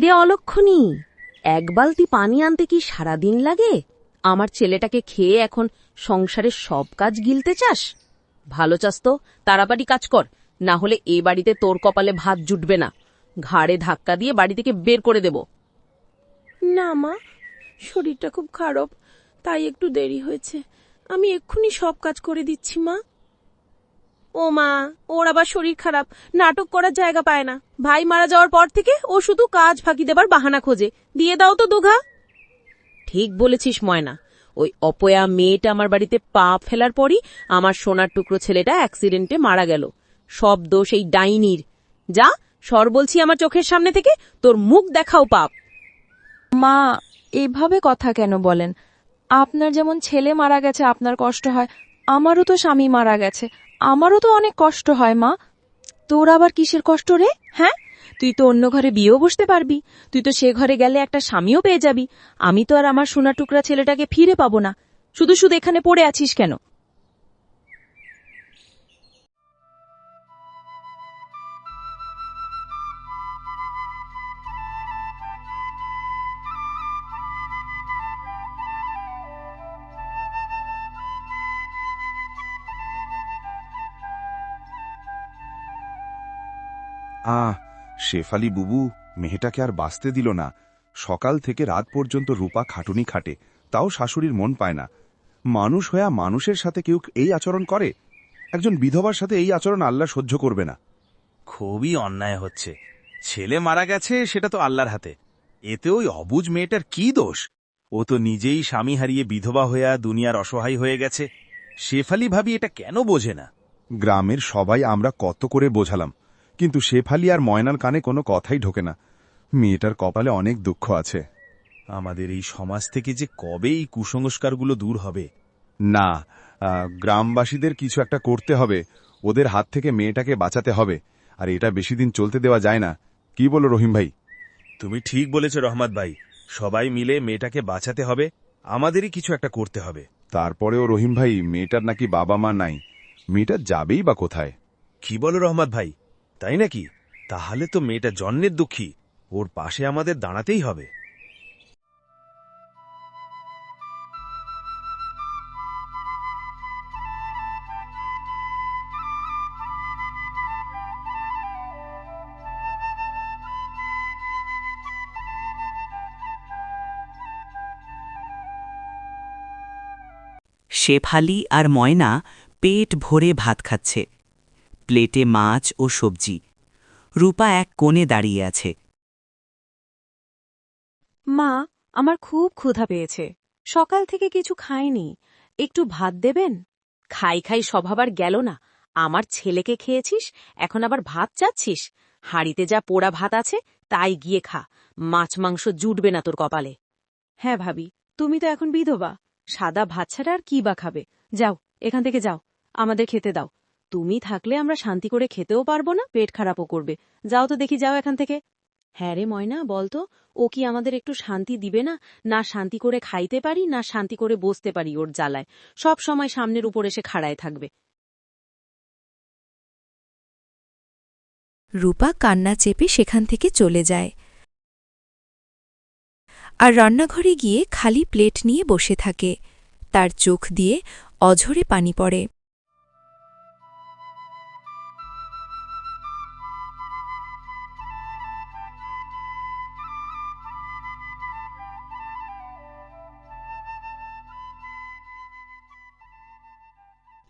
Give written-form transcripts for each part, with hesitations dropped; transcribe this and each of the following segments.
রে অলক্ষণী, এক বালতি পানি আনতে কি সারাদিন লাগে? আমার ছেলেটাকে খেয়ে এখন সংসারের সব কাজ গিলতে চাস? ভালো চাস তো তাড়াতাড়ি কাজ কর, না হলে এ বাড়িতে তোর কপালে ভাত জুটবে না। ঘাড়ে ধাক্কা দিয়ে বাড়ি থেকে বের করে দেব। না মা, শরীরটা খুব খারাপ, তাই একটু দেরি হয়েছে। আমি এক্ষুনি সব কাজ করে দিচ্ছি মা। ও মা, ওর আবার শরীর খারাপ, নাটক করার জায়গা পায় না। ভাই মারা যাওয়ার পর থেকে ও শুধু কাজ ফাঁকি দেবার বাহানা খোঁজে। দিয়ে দাও তো দুঘা। ঠিক বলেছিস ময়না, ওই অপয়া মেয়েটা আমার বাড়িতে পা ফেলার পরই আমার সোনার টুকরো ছেলেটা অ্যাক্সিডেন্টে মারা গেল। সব দোষ এই ডাইনির। যা সর বলছি আমার চোখের সামনে থেকে, তোর মুখ দেখাও পাপ। মা, এভাবে কথা কেন বলেন? আপনার যেমন ছেলে মারা গেছে আপনার কষ্ট হয়, আমারও তো স্বামী মারা গেছে, আমারও তো অনেক কষ্ট হয় মা। তোর আবার কিসের কষ্ট রে? হ্যাঁ, তুই তো অন্য ঘরে বিয়েও বসতে পারবি, তুই তো সে ঘরে গেলে একটা স্বামীও পেয়ে যাবি। আমি তো আর আমার সোনা টুকরা ছেলেটাকে ফিরে পাবো না। শুধু শুধু এখানে পড়ে আছিস কেন? শেফালি বুবু মেয়েটাকে আর বাঁচতে দিল না। সকাল থেকে রাত পর্যন্ত রূপা খাটুনি খাটে, তাও শাশুড়ির মন পায় না। মানুষ হয়ে মানুষের সাথে কেউ এই আচরণ করে? একজন বিধবার সাথে এই আচরণ আল্লাহ সহ্য করবে না। খুবই অন্যায় হচ্ছে। ছেলে মারা গেছে সেটা তো আল্লাহর হাতে, এতে ওই অবুঝ মেয়েটার কি দোষ? ও তো নিজেই স্বামী হারিয়ে বিধবা হয়ে দুনিয়ার অসহায় হয়ে গেছে। শেফালি ভাবি এটা কেন বোঝে না? গ্রামের সবাই আমরা কত করে বোঝালাম, কিন্তু শেফালি আর ময়নার কানে কোনো কথাই ঢোকে না। মেয়েটার কপালে অনেক দুঃখ আছে। আমাদের এই সমাজ থেকে যে কবে এই কুসংস্কারগুলো দূর হবে? না, গ্রামবাসীদের কিছু একটা করতে হবে। ওদের হাত থেকে মেয়েটাকে বাঁচাতে হবে, আর এটা বেশি দিন চলতে দেওয়া যায় না। কি বলো রহিম ভাই? তুমি ঠিক বলেছ রহমত ভাই, সবাই মিলে মেয়েটাকে বাঁচাতে হবে, আমাদেরই কিছু একটা করতে হবে। তারপরেও রহিম ভাই, মেয়েটার নাকি বাবা মা নাই, মেয়েটা যাবেই বা কোথায়? কি বলো রহমত ভাই, তাই নাকি? তাহলে তো মেয়েটা জন্মের দুঃখী, ওর পাশে আমাদের দাঁড়াতেই হবে। শেফালি আর ময়না পেট ভরে ভাত খাচ্ছে। প্লেটে মাছ ও সবজি। রূপা এক কোণে দাঁড়িয়ে আছে। মা, আমার খুব ক্ষুধা পেয়েছে, সকাল থেকে কিছু খাইনি, একটু ভাত দেবেন? খাই খাই স্বভাব আর গেল না। আমার ছেলেকে খেয়েছিস, এখন আবার ভাত চাচ্ছিস? হাঁড়িতে যা পোড়া ভাত আছে তাই গিয়ে খা, মাছ মাংস জুটবে না তোর কপালে। হ্যাঁ ভাবি, তুমি তো এখন বিধবা, সাদা ভাত ছাড়া আর কি বা খাবে? যাও, এখান থেকে যাও, আমাদের খেতে দাও। তুমি থাকলে আমরা শান্তি করে খেতেও পারবো না, পেট খারাপও করবে। যাও তো দেখি, যাও এখান থেকে। হ্যাঁ রে ময়না, বলতো, ও কি আমাদের একটু শান্তি দিবে না? না শান্তি করে খাইতে পারি, না শান্তি করে বসতে পারি ওর জ্বালায়। সব সময় সামনের উপর এসে খাড়ায় থাকবে। রূপা কান্না চেপে সেখান থেকে চলে যায় আর রান্নাঘরে গিয়ে খালি প্লেট নিয়ে বসে থাকে। তার চোখ দিয়ে অঝরে পানি পড়ে।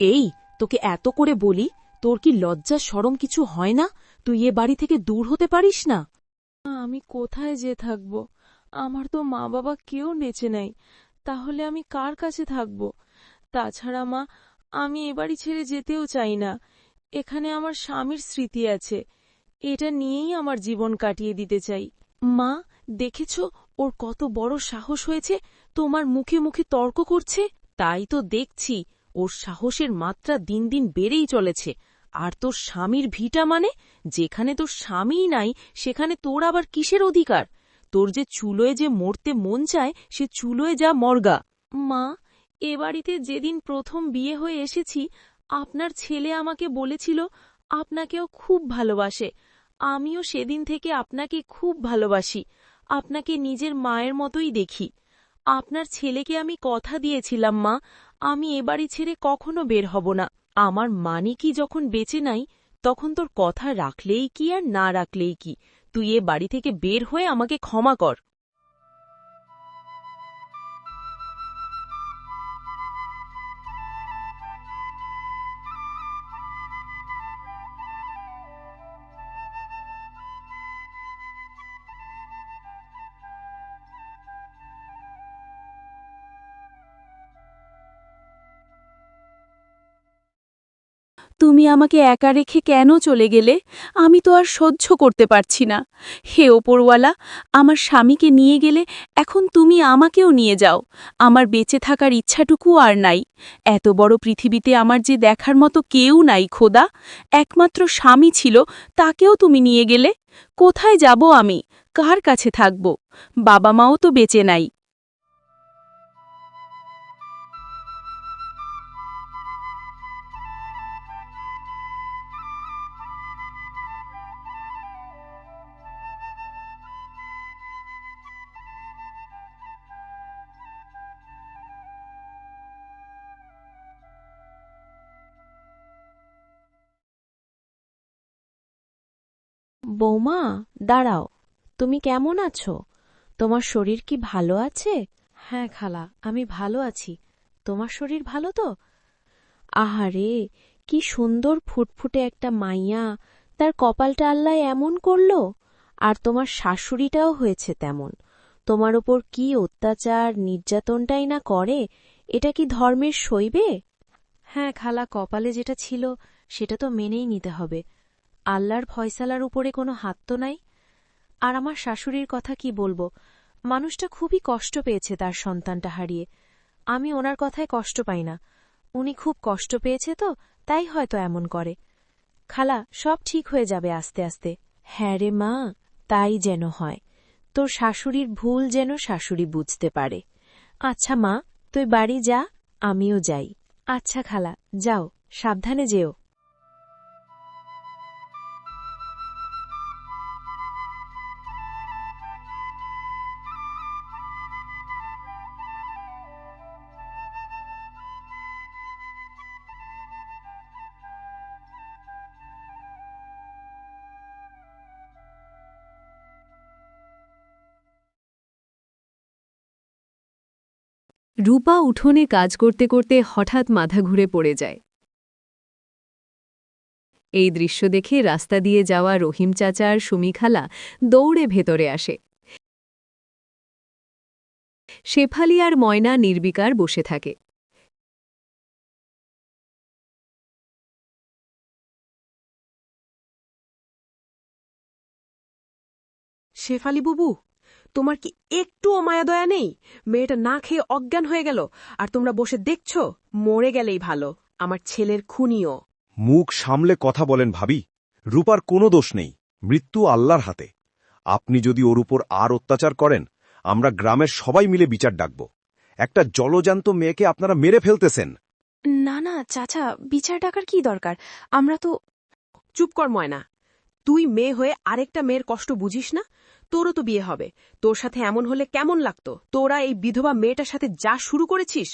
এই, তোকে এত করে বলি, তোর কি লজ্জা শরম কিছু হয় না? তুই এ বাড়ি থেকে দূর হতে পারিস না? আমি কোথায় যে থাকব? আমার তো মা বাবা কেউ নেচে নেই, তাহলে আমি কার কাছে থাকব? তাছাড়া মা, আমি এ বাড়ি ছেড়ে যেতেও চাই না। এখানে আমার স্বামীর স্মৃতি আছে, এটা নিয়েই আমার জীবন কাটিয়ে দিতে চাই। মা, দেখেছ ওর কত বড় সাহস হয়েছে, তোমার মুখে মুখে তর্ক করছে? তাই তো দেখছি, ওর সাহসের মাত্রা দিন দিন বেড়েই চলেছে। আর তোর স্বামীর ভিটা মানে? যেখানে তোর স্বামীই নাই সেখানে তোর আবার কিসের অধিকার? তোর যে চুলোয় যে মরতে মন চায়, সে চুলোয় যা মর্গা। মা, এ বাড়িতে যেদিন প্রথম বিয়ে হয়ে এসেছি, আপনার ছেলে আমাকে বলেছিল আপনাকেও খুব ভালোবাসে। আমিও সেদিন থেকে আপনাকে খুব ভালোবাসি। আপনাকে নিজের মায়ের মতোই দেখি। আপনার ছেলেকে আমি কথা দিয়েছিলাম মা, আমি এ বাড়ি ছেড়ে কখনো বের হব না। আমার মানিকই যখন বেঁচে নাই, তখন তোর কথা রাখলেই কি আর না রাখলেই কি, তুই এ বাড়ি থেকে বের হয়ে আমাকে ক্ষমা কর। তুমি আমাকে একা রেখে কেন চলে গেলে? আমি তো আর সহ্য করতে পারছি না। হে ওপরওয়ালা, আমার স্বামীকে নিয়ে গেলে এখন তুমি আমাকেও নিয়ে যাও। আমার বেঁচে থাকার ইচ্ছাটুকু আর নাই। এত বড় পৃথিবীতে আমার যে দেখার মতো কেউ নাই খোদা। একমাত্র স্বামী ছিল, তাকেও তুমি নিয়ে গেলে। কোথায় যাব আমি? কার কাছে থাকব? বাবা মাও তো বেঁচে নাই। বৌমা, দাঁড়াও, তুমি কেমন আছো? তোমার শরীর কি ভালো আছে? হ্যাঁ খালা, আমি ভালো আছি। তোমার শরীর ভালো তো? আহারে, কি সুন্দর ফুটফুটে একটা মাইয়া, তার কপালটা আল্লাহ এমন করল। আর তোমার শাশুড়িটাও হয়েছে তেমন। তোমার ওপর কি অত্যাচার নির্যাতনটাই না করে, এটা কি ধর্মের সইবে? হ্যাঁ খালা, কপালে যেটা ছিল সেটা তো মেনেই নিতে হবে। আল্লাহর ফয়সালার উপরে কোনো হাত তো নাই। আর আমার শাশুড়ির কথা কি বলবো, মানুষটা খুবই কষ্ট পেয়েছে তার সন্তানটা হারিয়ে। আমি ওনার কথায় কষ্ট পাই না, উনি খুব কষ্ট পেয়েছে তো, তাই হয়তো এমন করে। খালা, সব ঠিক হয়ে যাবে আস্তে আস্তে। হ্যাঁ রে মা, তাই যেন হয়। তোর শাশুড়ির ভুল যেন শাশুড়ি বুঝতে পারে। আচ্ছা মা, তুই বাড়ি যা, আমিও যাই। আচ্ছা খালা, যাও, সাবধানে যেও। রূপা উঠোনে কাজ করতে করতে হঠাৎ মাথা ঘুরে পড়ে যায়। এই দৃশ্য দেখে রাস্তা দিয়ে যাওয়া রহিম চাচা আর সুমি খালা দৌড়ে ভেতরে আসে। শেফালি আর ময়না নির্বিকার বসে থাকে। শেফালি বুবু, তোমার কি একটু মায়া দয়া নেই? মেয়েটা না খেয়ে অজ্ঞান হয়ে গেল, আর তোমরা বসে দেখছ। মরে গেলেই ভালো, আমার ছেলের খুনিও। মুখ সামলে কথা বলেন ভাবি। রূপার কোনো দোষ নেই, মৃত্যু আল্লাহর হাতে। আপনি যদি ওর উপর আর অত্যাচার করেন, আমরা গ্রামের সবাই মিলে বিচার ডাকব। একটা জলজান্ত মেয়েকে আপনারা মেরে ফেলতেছেন। না না চাচা, বিচার ডাকার কি দরকার? আমরা তো... চুপ কর ময়না, তুই মেয়ে হয়ে আরেকটা মেয়ের কষ্ট বুঝিস না? তোরও তো বিয়ে হবে, তোর সাথে এমন হলে কেমন লাগতো? তোরা এই বিধবা মেয়েটার সাথে যা শুরু করেছিস,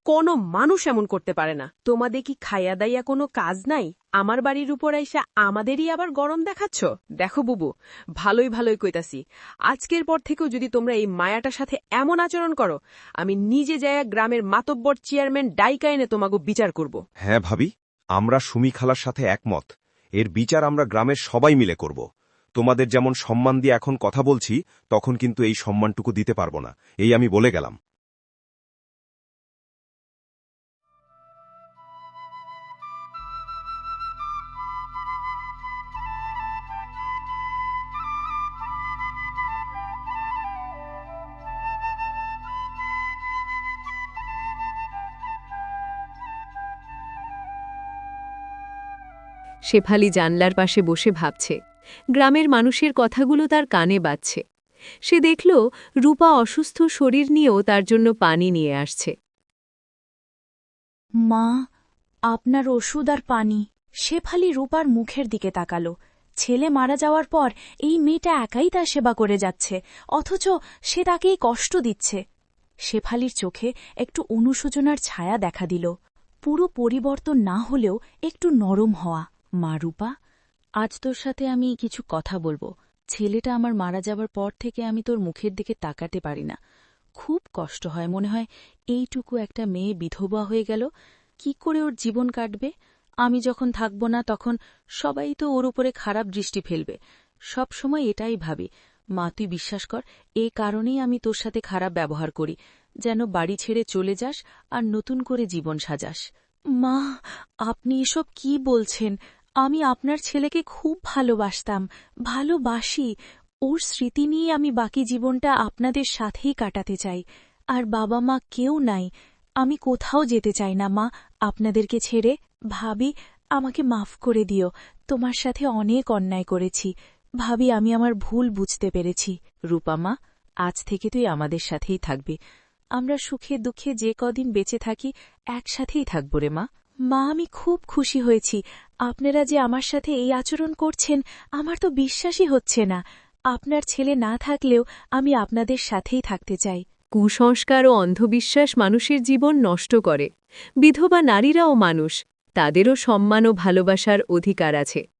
কোনো মানুষ এমন করতে পারে না। তোমাদের কি খাইয়া দাইয়া কোনো কাজ নাই? আমার বাড়ির উপর আইসা আমাদেরই আবার গরম দেখাচ্ছ? দেখো বুবু, ভালোই ভালোই কইতাছি, আজকের পর থেকেও যদি তোমরা এই মায়াটার সাথে এমন আচরণ করো, আমি নিজে যায়া গ্রামের মাতব্বর চেয়ারম্যান ডাইকা এনে তোমাকে বিচার করব। হ্যাঁ ভাবি, আমরা সুমি খালার সাথে একমত। এর বিচার আমরা গ্রামের সবাই মিলে করব। তোমাদের যেমন সম্মান দিয়ে এখন কথা বলছি, তখন কিন্তু এই সম্মানটুকু দিতে পারব না, এই আমি বলে গেলাম। শেফালি জানলার পাশে বসে ভাবছে। গ্রামের মানুষের কথাগুলো তার কানে বাজছে। সে দেখল রূপা অসুস্থ শরীর নিয়েও তার জন্য পানি নিয়ে আসছে। মা, আপনার ওষুধ আর পানি। শেফালি রূপার মুখের দিকে তাকালো। ছেলে মারা যাওয়ার পর এই মেয়েটা একাই তার সেবা করে যাচ্ছে, অথচ সে তাকেই কষ্ট দিচ্ছে। শেফালির চোখে একটু অনুশোচনার ছায়া দেখা দিল। পুরো পরিবর্তন না হলেও একটু নরম হওয়া। মা রূপা, আজ তোর সাথে আমি কিছু কথা বলবো। ছেলেটা আমার মারা যাবার পর থেকে আমি তোর মুখের দিকে তাকাতে পারি না। খুব কষ্ট হয়, মনে হয় এইটুকু একটা মেয়ে বিধবা হয়ে গেল, কি করে ওর জীবন কাটবে। আমি যখন থাকব না তখন সবাই তো ওর উপরে খারাপ দৃষ্টি ফেলবে। সব সময় এটাই ভাবি। মা, তুই বিশ্বাস কর, এই কারণেই আমি তোর সাথে খারাপ ব্যবহার করি, যেন বাড়ি ছেড়ে চলে যাস আর নতুন করে জীবন সাজাস। মা, আপনি এসব কি বলছেন? আমি আপনার ছেলেকে খুব ভালোবাসতাম, ভালোবাসি। ওর স্মৃতি নিয়ে আমি বাকি জীবনটা আপনাদের সাথেই কাটাতে চাই। আর বাবা মা কেউ নাই, আমি কোথাও যেতে চাই না মা আপনাদেরকে ছেড়ে। ভাবি, আমাকে মাফ করে দিও, তোমার সাথে অনেক অন্যায় করেছি। ভাবি, আমি আমার ভুল বুঝতে পেরেছি। রূপা মা, আজ থেকে তুই আমাদের সাথেই থাকবি। আমরা সুখে দুঃখে যে কদিন বেঁচে থাকি একসাথেই থাকব রে মা। মা, আমি খুব খুশি হয়েছি। আপনারা যে আমার সাথে এই আচরণ করছেন আমার তো বিশ্বাসই হচ্ছে না। আপনার ছেলে না থাকলেও আমি আপনাদের সাথেই থাকতে চাই। কুসংস্কার ও অন্ধবিশ্বাস মানুষের জীবন নষ্ট করে। বিধবা নারীরাও মানুষ, তাদেরও সম্মান ও ভালোবাসার অধিকার আছে।